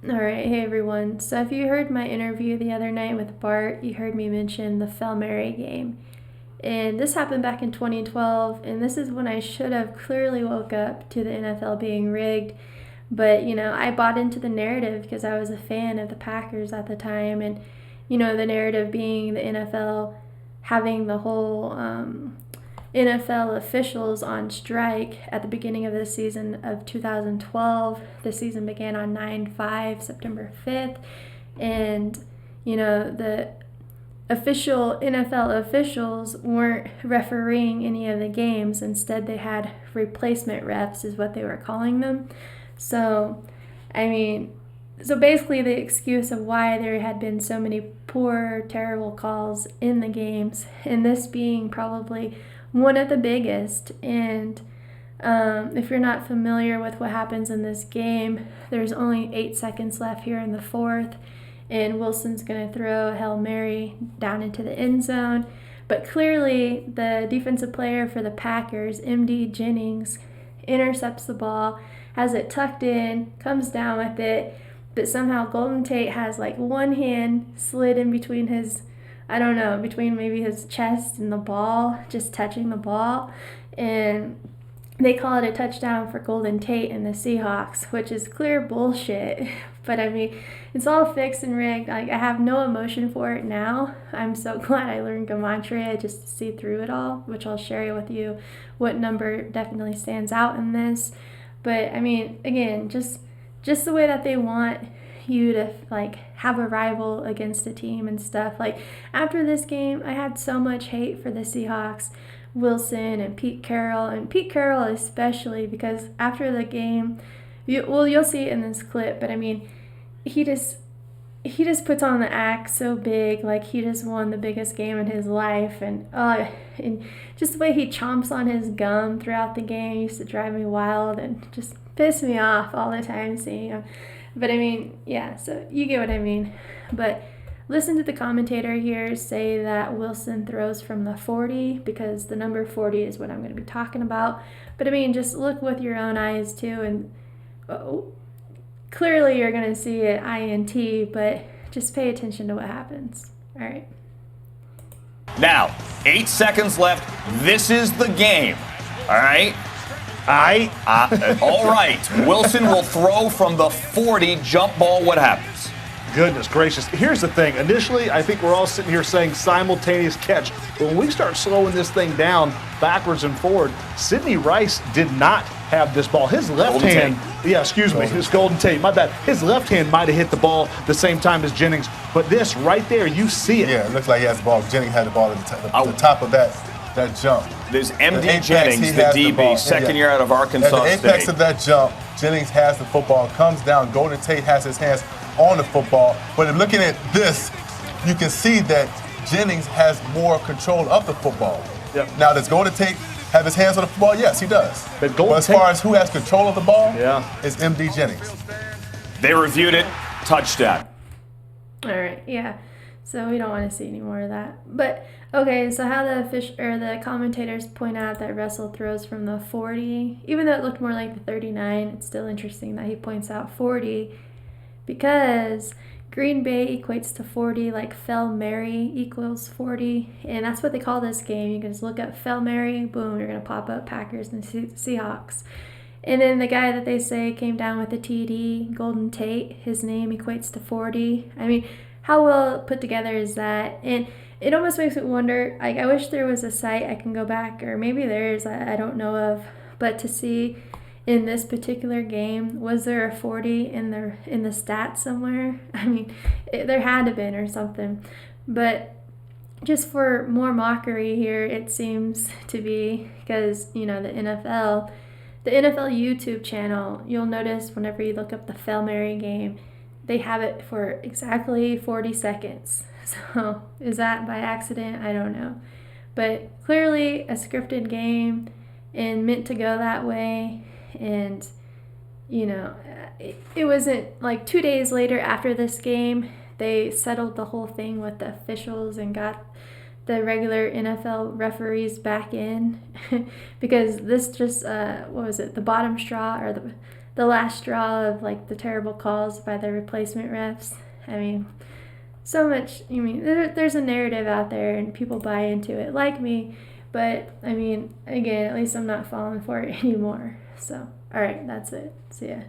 All right, hey everyone. So if you heard my interview the other night with Bart, you heard me mention the Fel Mary game. And this happened back in 2012, and this is when I should have clearly woke up to the NFL being rigged. But, I bought into the narrative because I was a fan of the Packers at the time, and, the narrative being the NFL having the whole NFL officials on strike at the beginning of the season of 2012. The season began on 9/5, September 5th. And, the official NFL officials weren't refereeing any of the games. Instead, they had replacement refs, is what they were calling them. So, so basically the excuse of why there had been so many poor, terrible calls in the games, and this being probably one of the biggest. And if you're not familiar with what happens in this game, there's only 8 seconds left here in the fourth, and Wilson's going to throw a Hail Mary down into the end zone. But clearly, the defensive player for the Packers, M.D. Jennings, intercepts the ball, has it tucked in, comes down with it, but somehow Golden Tate has like one hand slid in between his, between maybe his chest and the ball, just touching the ball. And they call it a touchdown for Golden Tate and the Seahawks, which is clear bullshit. But it's all fixed and rigged. I have no emotion for it now. I'm so glad I learned Gematria just to see through it all, which I'll share with you what number definitely stands out in this. But again, just the way that they want you to have a rival against a team and stuff. After this game, I had so much hate for the Seahawks, Wilson and Pete Carroll especially, because after the game, you'll see it in this clip, but he just puts on the act so big, like he just won the biggest game in his life, and just the way he chomps on his gum throughout the game used to drive me wild and just piss me off all the time seeing him. But so you get what I mean. But listen to the commentator here say that Wilson throws from the 40, because the number 40 is what I'm going to be talking about. But just look with your own eyes too, and clearly you're going to see it INT, but just pay attention to what happens. All right. Now, 8 seconds left. This is the game. All right. All right. Wilson will throw from the 40, jump ball. What happens? Goodness gracious. Here's the thing. Initially, I think we're all sitting here saying simultaneous catch. But when we start slowing this thing down backwards and forward, Sidney Rice did not have this ball. His left hand, his Golden Tate, my bad. His left hand might have hit the ball the same time as Jennings. But this right there, you see it. Yeah, it looks like he has the ball. Jennings had the ball at the top of that jump. There's M.D. Jennings, the DB, second year out of Arkansas State. At the apex of that jump, Jennings has the football, comes down. Golden Tate has his hands on the football. But in looking at this, you can see that Jennings has more control of the football. Yep. Now, does Golden Tate have his hands on the football? Yes, he does. But as far as who has control of the ball, it's M.D. Jennings. They reviewed it. Touchdown. All right, yeah. So we don't want to see any more of that. But okay, so how the commentators point out that Russell throws from the 40, even though it looked more like the 39, it's still interesting that he points out 40, because Green Bay equates to 40 like Fel Mary equals 40, and that's what they call this game. You can just look up Fel Mary, boom, you're going to pop up Packers and Seahawks. And then the guy that they say came down with the TD, Golden Tate, his name equates to 40. How well put together is that? And it almost makes me wonder, I wish there was a site I can go back, or maybe there is, I don't know of, but to see in this particular game, was there a 40 in the stats somewhere? There had to have been or something. But just for more mockery here, it seems to be, because, the NFL YouTube channel, you'll notice whenever you look up the Fel Mary game, they have it for exactly 40 seconds. So is that by accident? I don't know. But clearly a scripted game and meant to go that way. And, it wasn't like 2 days later after this game, they settled the whole thing with the officials and got the regular NFL referees back in because this just, the bottom straw, or the last straw of like the terrible calls by the replacement refs. I mean, so much. I mean, there's a narrative out there and people buy into it, like me. But I mean, again, at least I'm not falling for it anymore. So, all right, that's it. See ya.